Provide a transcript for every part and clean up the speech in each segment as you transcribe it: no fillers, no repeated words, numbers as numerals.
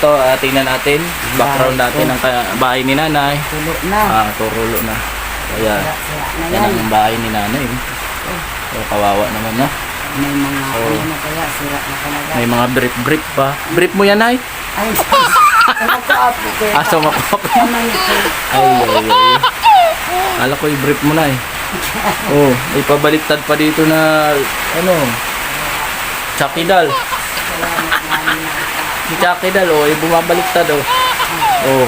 ito, tingnan natin. Background natin ng bahay ni nanay. Tulo na. Turulo na. Kaya, Sira na yan yan. ang bahay ni nanay. So, kawawa naman na. May mga ano na kaya, sira na talaga. May mga brief pa. Brief mo yan, ay? Ay, ano ko apo ko? Aso mapap. Ano nito? Ay. Kala ko i-brief mo na eh. Oh, may pabaliktad pa dito na, ano, Chakidal. Si Chakidal, oh, ay bumabaliktad, oh. Oh.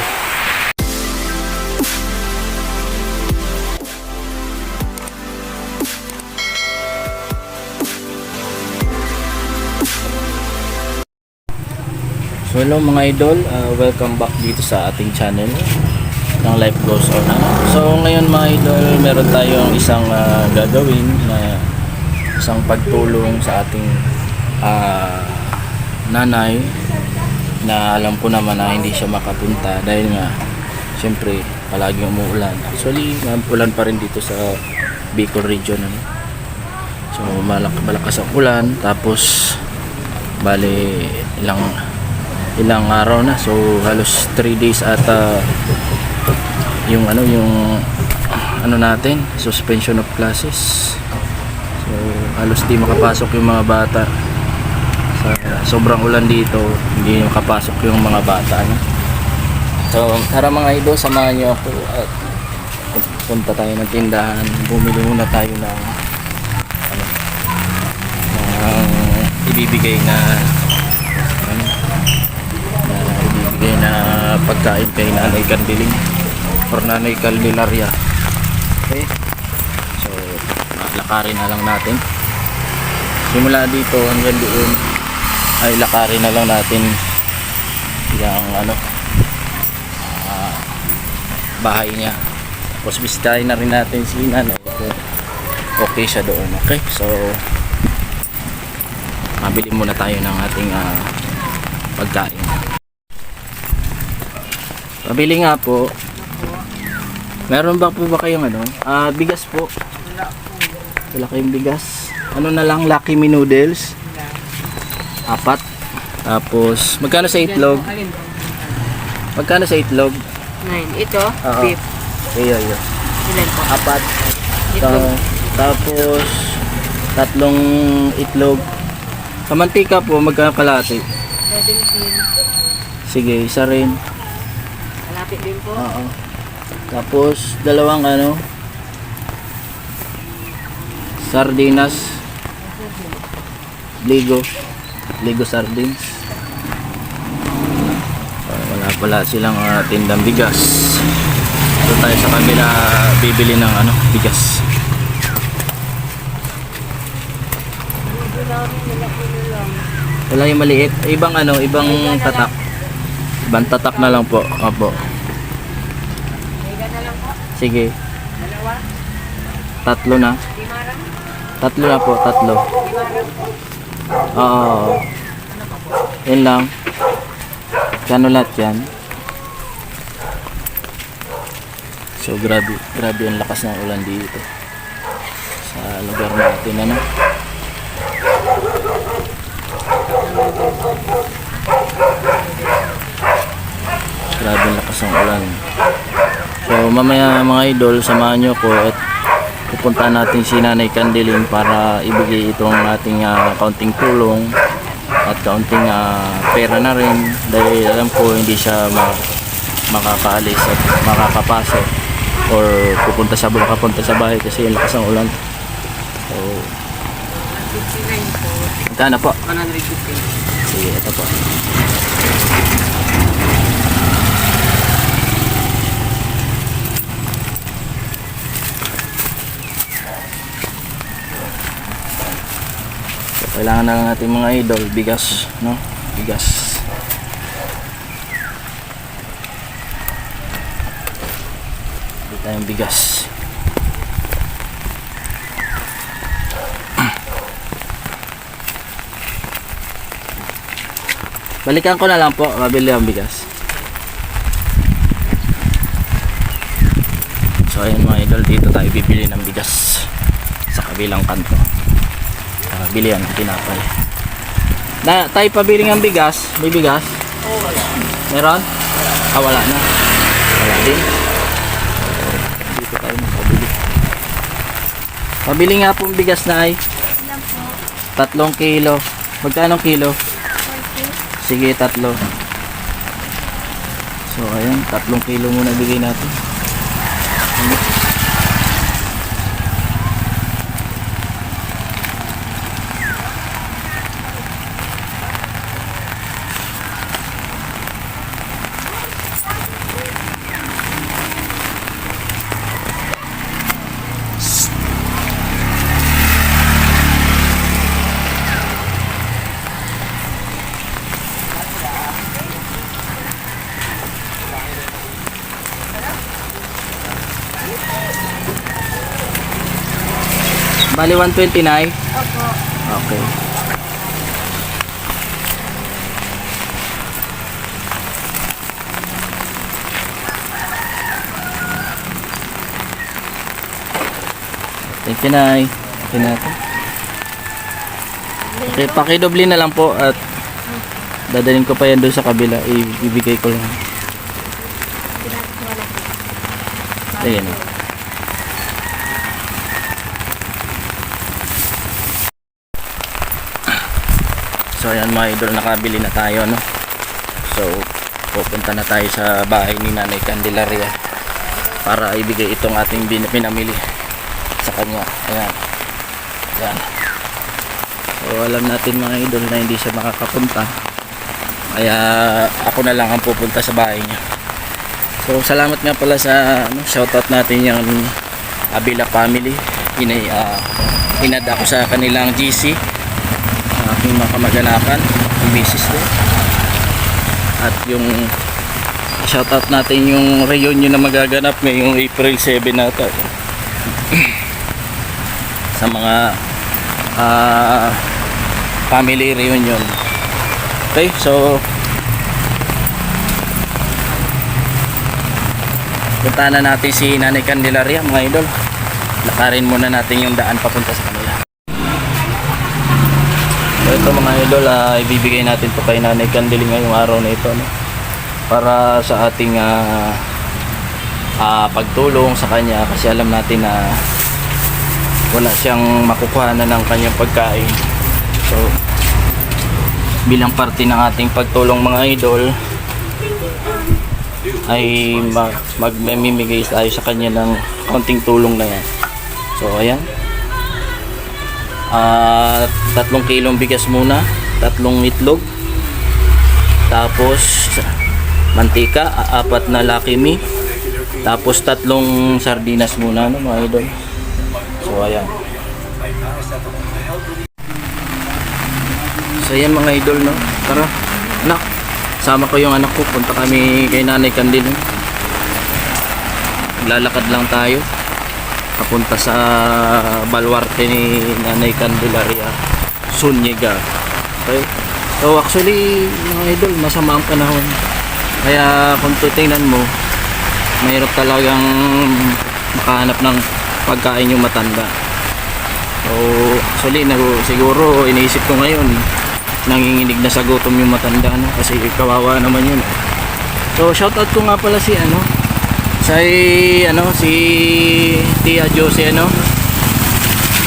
So hello mga idol, welcome back dito sa ating channel ng Life Goes On. So ngayon mga idol, meron tayong isang gagawin na isang pagtulong sa ating nanay na alam ko naman na hindi siya makapunta dahil nga syempre palaging umuulan. Actually umuulan pa rin dito sa Bicol region, ano? So malakas ang ulan, tapos bale ilang araw na, so halos 3 days ata yung natin, suspension of classes. So halos di makapasok yung mga bata sa sobrang ulan dito, hindi makapasok yung mga bata, no? So tara mga idol, samahan niyo ako at punta tayo ng tindahan, bumili muna tayo ng ibibigay na pagkain kay Nanay Candiling or Nanay Candelaria. Okay, so lakarin na lang natin simula dito hanggang doon, ay lakarin na lang natin yung bahay niya, tapos bisitahin na rin natin si Nanay kung okay siya doon. Okay, so mabili muna tayo ng ating pagkain. Pabili nga po. Meron ba kayong bigas po? Wala kayong bigas. Ano na lang, Lucky Me noodles. 4. Tapos magkano sa itlog? Magkano sa itlog? 9. Ito, beef. Iyo. Ilan po? 4. Itlog. Tapos 3 itlog. Sa mantika po magkano kalahati? 17. Sige, isa rin. Malapit din po. Oo. Tapos 2 sardinas. Ligo sardines. Wala pala silang tindang bigas. So tayo sa kabila bibili ng bigas. Wala yung maliit. Ibang tatak. Ibang tatak na lang po. Opo. Sige. 3 na. 3 na po, 3. Oo. Yan lang. Kano lahat yan? So grabe ang lakas ng ulan dito sa lugar natin, Grabe ang lakas ng ulan. So mamaya mga idol, samahan nyo ko at pupunta natin si Nanay Candiling para ibigay itong ating kaunting tulong at kaunting pera na rin, dahil alam ko hindi siya makakaalis at makakapasok or makapunta sa bahay kasi ang lakas ng ulan. So magkano po? 150. Sige, ito po. Kailangan na lang natin mga idol bigas, no? Bigas. Dito tayong bigas. Balikan ko na lang po, mabili ang bigas. So ayun mga idol, dito tayo bibili ng bigas sa kabilang kanto. Bilihan, tinapay. Na tayo pabili ng bigas, may bigas. Meron? Ah, wala na. Wala din. Dito tayo makabili. Pabili nga pong bigas na ay. 3 kilo. Magkano kilo? Sige, 3. So, ayan. 3 kilo muna bigay natin. Bali 129. Opo. Okay. Thank you, Nay. Okay na ito. Okay, pakidoble na lang po at dadalhin ko pa yan doon sa kabila. Ibigay ko lang. Ayan. So ayan mga idol, nakabili na tayo, no? So pupunta na tayo sa bahay ni Nanay Candelaria para ibigay itong ating pinamili sa kanya. Ayan. Ayan. So alam natin mga idol na hindi siya makakapunta, kaya ako na lang ang pupunta sa bahay niya. So salamat nga pala sa shoutout natin yung Abila family. Inad ako sa kanilang GC, aking mga kamag-anakan, yung misis ko. At yung shoutout natin yung reunion na magaganap ngayong April 7 nata sa mga family reunion. Okay, so punta na natin si Nanay Candelaria mga idol. Lakarin muna natin yung daan papunta sa kanila. So ito mga idol, ibibigay natin to kay Nanay Candelaria ngayong araw na ito, no? Para sa ating pagtulong sa kanya, kasi alam natin na wala siyang makukuha na ng kanyang pagkain. So bilang parte ng ating pagtulong mga idol ay magmimigay tayo sa kanya ng konting tulong na yan. So ayan, 3 kilong bigas muna, 3 itlog, tapos mantika, 4 na Lucky Me, tapos 3 sardinas muna, no mga idol. So ayan. So ayan mga idol, no? Tara, anak, sama ko yung anak ko, punta kami kay Nanay Candelaria. Lalakad lang tayo papunta sa baluarte ni Nanay Candelaria, Zuniga. Okay? So actually mga idol, masama ang panahon, kaya kung titingnan mo, mahirap talagang makahanap ng pagkain yung matanda. So actually siguro iniisip ko ngayon, nanginginig na sa gutom yung matanda, no? Kasi kawawa naman yun. So shoutout ko nga pala si si Tia Josie,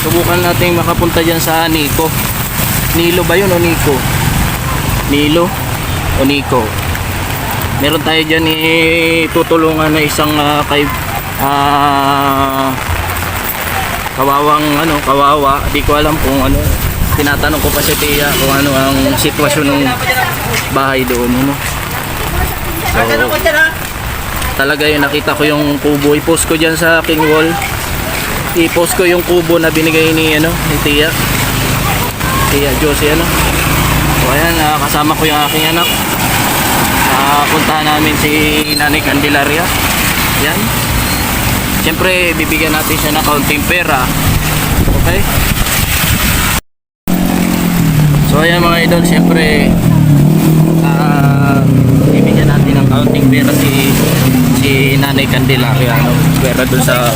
subukan nating makapunta dyan sa Nico. Nilo ba yun o Nico? Nilo o Nico? Meron tayo dyan tutulungan na isang kawawa. Di ko alam kung tinatanong ko pa si Tia kung ano ang sitwasyon ng bahay doon, So talaga yung nakita ko yung kubo, i-post ko dyan sa aking wall, i-post ko yung kubo na binigay ni Tia Josie, So ayan, kasama ko yung aking anak. Puntahan namin si Nanay Candelaria. Yan, siyempre bibigyan natin siya ng kaunting pera. Okay, so ayan mga idol, siyempre bibigyan natin ng kaunting pera si Nanay Candelaria, pera dun sa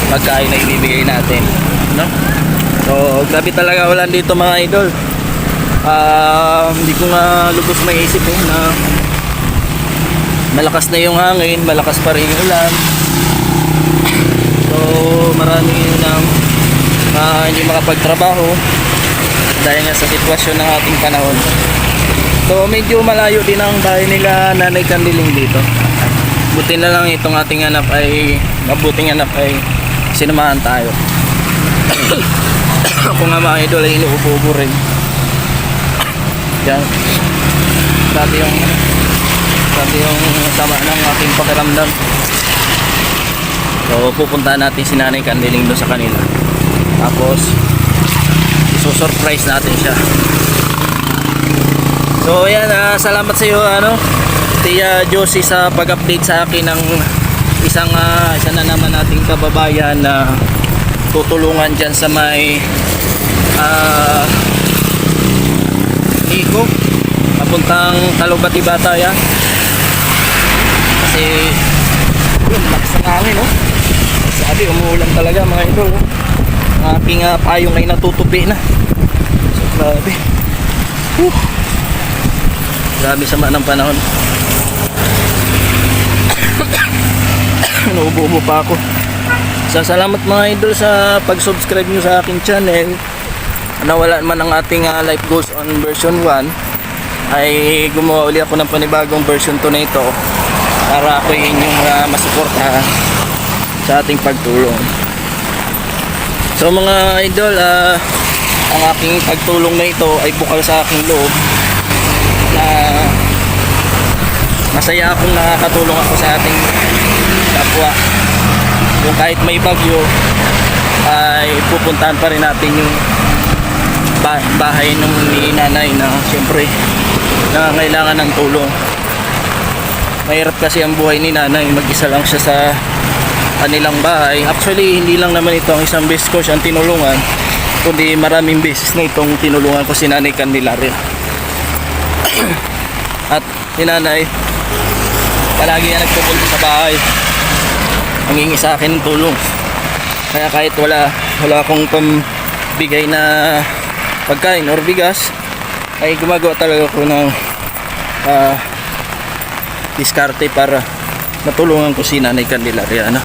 pagkain na ibibigay natin, So grabe talaga ulan dito mga idol. Hindi ko nga lubos maisip na malakas na yung hangin, malakas pa rin yung ulan. So marami nang hindi makapagtrabaho dahil nga sa sitwasyon ng ating panahon. So medyo malayo din ang bahay nila Nanay Candiling dito. Buti na lang itong ating anak ay mabuting anak ay sinamahan tayo. Ako nga mga idol ay inuubo-ubo rin. Yan. Dati yung sama ng aking pakiramdam. So pupuntahan natin si Nanay Candiling doon sa kanila. Tapos isusurprise natin siya. So ayan, salamat sa iyo Tia Josie sa pag-update sa akin ng isa na naman nating kababayan na tutulungan dyan sa may Nico papuntang Talubati Bata yan. Kasi yun, lakas ng hangin sabi umuulan talaga mga idol ang aking payong ay natutupi na. So grabe, grabe sama ng panahon. Naubo-ubo pa ako. So salamat mga idol sa pag-subscribe nyo sa aking channel. Nawala man ang ating Life Goes On version 1 ay gumawa uli ako ng panibagong version 2 na ito para ako inyong masuporta sa ating pagtulong. So mga idol, ang aking pagtulong na ito ay bukal sa aking loob na masaya akong nakakatulong ako sa ating kapwa. Kung kahit may bagyo ay pupuntahan pa rin natin yung bahay ng ni nanay na siyempre nangangailangan ng tulong. Mahirap kasi ang buhay ni nanay, mag-isa lang siya sa kanilang bahay. Actually hindi lang naman ito ang isang beses ko siyang tinulungan, kundi maraming beses na itong tinulungan ko si Nanay Candelaria. At si nanay palagi yan nagpupunta sa bahay, nangingi sa akin ng tulong. Kaya kahit wala akong pambigay na pagkain or bigas, ay gumagawa talaga ako ng diskarte para matulungan ko si Nanay Candelaria.